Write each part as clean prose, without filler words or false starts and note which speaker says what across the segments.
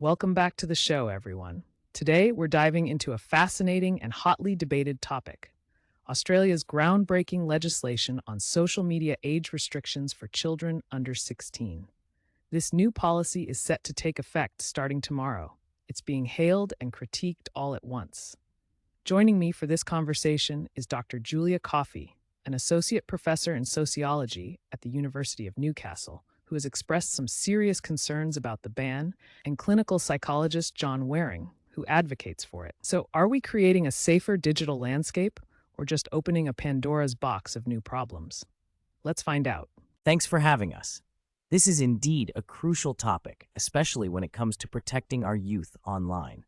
Speaker 1: Welcome back to the show, everyone. Today, we're diving into a fascinating and hotly debated topic: Australia's groundbreaking legislation on social media age restrictions for children under 16. This new policy is set to take effect starting tomorrow. It's being hailed and critiqued all at once. Joining me for this conversation is Dr. Julia Coffey, an associate professor in sociology at the University of Newcastle, who has expressed some serious concerns about the ban, and clinical psychologist John Waring, who advocates for it. So, are we creating a safer digital landscape or just opening a Pandora's box of new problems? Let's find out.
Speaker 2: Thanks for having us. This is indeed a crucial topic, especially when it comes to protecting our youth online.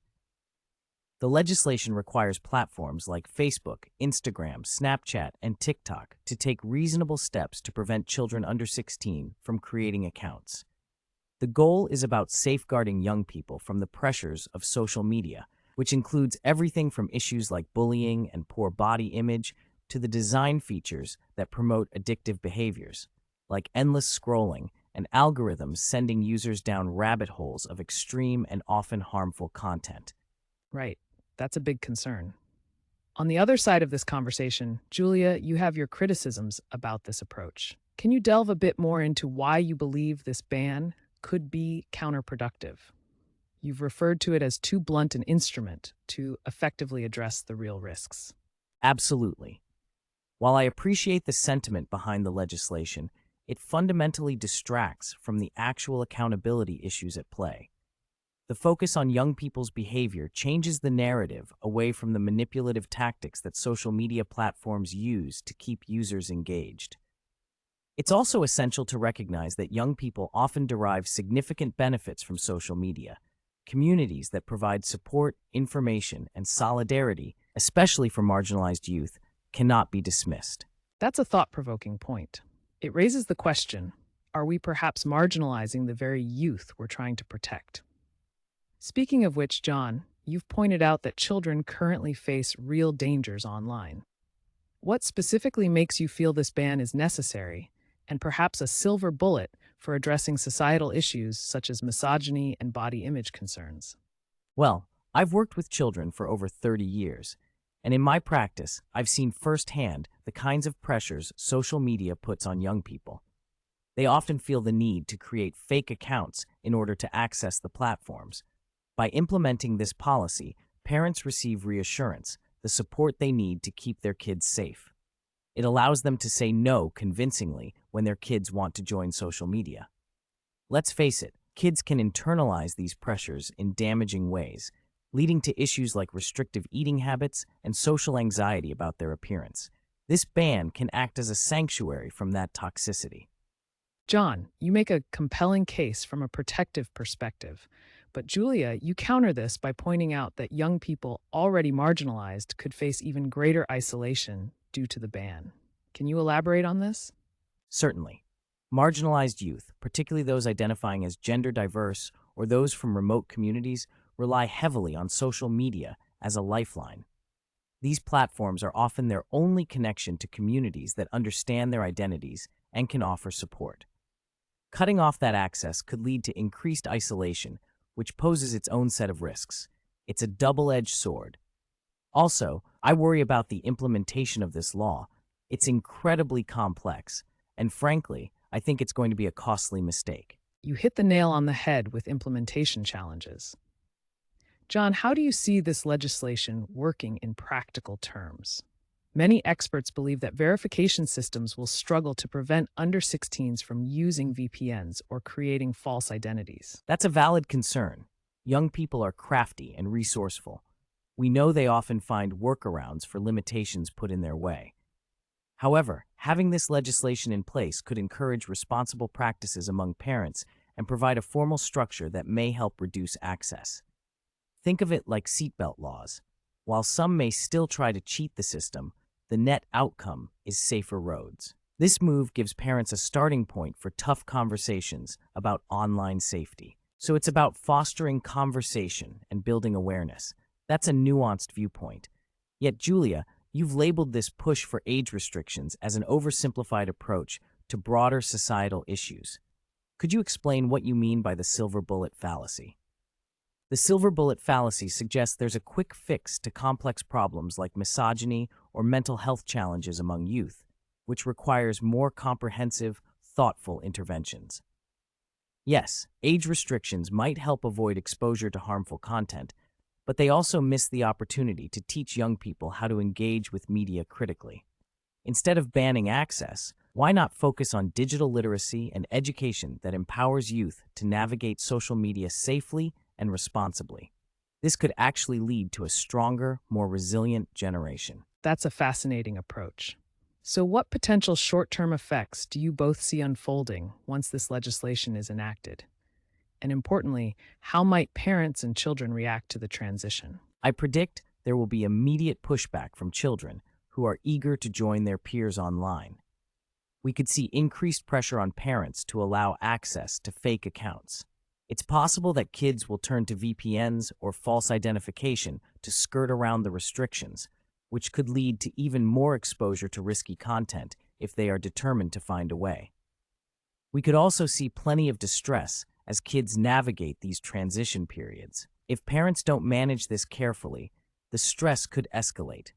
Speaker 2: The legislation requires platforms like Facebook, Instagram, Snapchat, and TikTok to take reasonable steps to prevent children under 16 from creating accounts. The goal is about safeguarding young people from the pressures of social media, which includes everything from issues like bullying and poor body image to the design features that promote addictive behaviors, like endless scrolling and algorithms sending users down rabbit holes of extreme and often harmful content.
Speaker 1: Right, that's a big concern. On the other side of this conversation, Julia, you have your criticisms about this approach. Can you delve a bit more into why you believe this ban could be counterproductive? You've referred to it as too blunt an instrument to effectively address the real risks.
Speaker 2: Absolutely. While I appreciate the sentiment behind the legislation, it fundamentally distracts from the actual accountability issues at play. The focus on young people's behavior changes the narrative away from the manipulative tactics that social media platforms use to keep users engaged. It's also essential to recognize that young people often derive significant benefits from social media. Communities that provide support, information, and solidarity, especially for marginalized youth, cannot be dismissed.
Speaker 1: That's a thought-provoking point. It raises the question, are we perhaps marginalizing the very youth we're trying to protect? Speaking of which, John, you've pointed out that children currently face real dangers online. What specifically makes you feel this ban is necessary, and perhaps a silver bullet for addressing societal issues such as misogyny and body image concerns?
Speaker 2: Well, I've worked with children for over 30 years, and in my practice, I've seen firsthand the kinds of pressures social media puts on young people. They often feel the need to create fake accounts in order to access the platforms. By implementing this policy, parents receive reassurance, the support they need to keep their kids safe. It allows them to say no convincingly when their kids want to join social media. Let's face it, kids can internalize these pressures in damaging ways, leading to issues like restrictive eating habits and social anxiety about their appearance. This ban can act as a sanctuary from that toxicity.
Speaker 1: John, you make a compelling case from a protective perspective. But Julia, you counter this by pointing out that young people already marginalized could face even greater isolation due to the ban. Can you elaborate on this?
Speaker 2: Certainly. Marginalized youth, particularly those identifying as gender diverse or those from remote communities, rely heavily on social media as a lifeline. These platforms are often their only connection to communities that understand their identities and can offer support. Cutting off that access could lead to increased isolation, which poses its own set of risks. It's a double-edged sword. Also, I worry about the implementation of this law. It's incredibly complex, and frankly, I think it's going to be a costly mistake.
Speaker 1: You hit the nail on the head with implementation challenges. John, how do you see this legislation working in practical terms? Many experts believe that verification systems will struggle to prevent under 16s from using VPNs or creating false identities.
Speaker 2: That's a valid concern. Young people are crafty and resourceful. We know they often find workarounds for limitations put in their way. However, having this legislation in place could encourage responsible practices among parents and provide a formal structure that may help reduce access. Think of it like seatbelt laws. While some may still try to cheat the system, the net outcome is safer roads. This move gives parents a starting point for tough conversations about online safety. So it's about fostering conversation and building awareness. That's a nuanced viewpoint. Yet, Julia, you've labeled this push for age restrictions as an oversimplified approach to broader societal issues. Could you explain what you mean by the silver bullet fallacy? The silver bullet fallacy suggests there's a quick fix to complex problems like misogyny or mental health challenges among youth, which requires more comprehensive, thoughtful interventions. Yes, age restrictions might help avoid exposure to harmful content, but they also miss the opportunity to teach young people how to engage with media critically. Instead of banning access, why not focus on digital literacy and education that empowers youth to navigate social media safely and responsibly? This could actually lead to a stronger, more resilient generation.
Speaker 1: That's a fascinating approach. So, what potential short term effects do you both see unfolding once this legislation is enacted? And importantly, how might parents and children react to the transition?
Speaker 2: I predict there will be immediate pushback from children who are eager to join their peers online. We could see increased pressure on parents to allow access to fake accounts. It's possible that kids will turn to VPNs or false identification to skirt around the restrictions, which could lead to even more exposure to risky content if they are determined to find a way. We could also see plenty of distress as kids navigate these transition periods. If parents don't manage this carefully, the stress could escalate.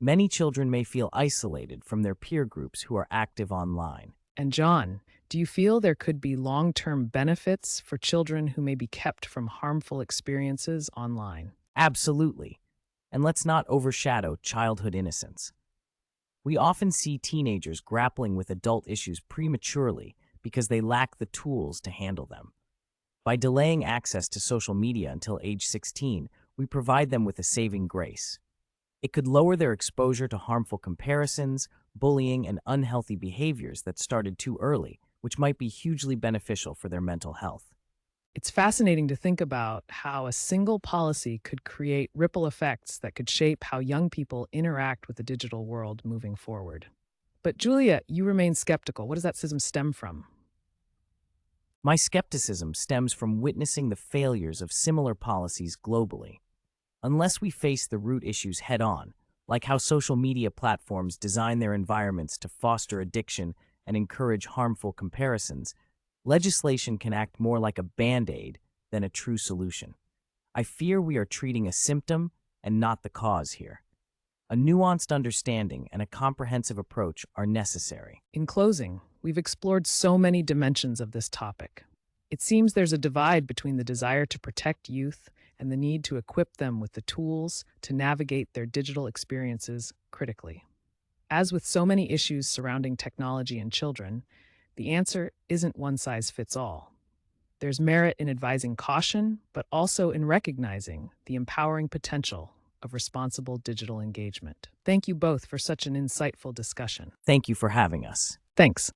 Speaker 2: Many children may feel isolated from their peer groups who are active online.
Speaker 1: And John, do you feel there could be long-term benefits for children who may be kept from harmful experiences online?
Speaker 2: Absolutely. And let's not overshadow childhood innocence. We often see teenagers grappling with adult issues prematurely because they lack the tools to handle them. By delaying access to social media until age 16, we provide them with a saving grace. It could lower their exposure to harmful comparisons, bullying, and unhealthy behaviors that started too early, which might be hugely beneficial for their mental health.
Speaker 1: It's fascinating to think about how a single policy could create ripple effects that could shape how young people interact with the digital world moving forward. But Julia, you remain skeptical. What does that schism stem from?
Speaker 2: My skepticism stems from witnessing the failures of similar policies globally. Unless we face the root issues head-on, like how social media platforms design their environments to foster addiction and encourage harmful comparisons, legislation can act more like a band-aid than a true solution. I fear we are treating a symptom and not the cause here. A nuanced understanding and a comprehensive approach are necessary.
Speaker 1: In closing, we've explored so many dimensions of this topic. It seems there's a divide between the desire to protect youth and the need to equip them with the tools to navigate their digital experiences critically. As with so many issues surrounding technology and children, the answer isn't one size fits all. There's merit in advising caution, but also in recognizing the empowering potential of responsible digital engagement. Thank you both for such an insightful discussion.
Speaker 2: Thank you for having us.
Speaker 1: Thanks.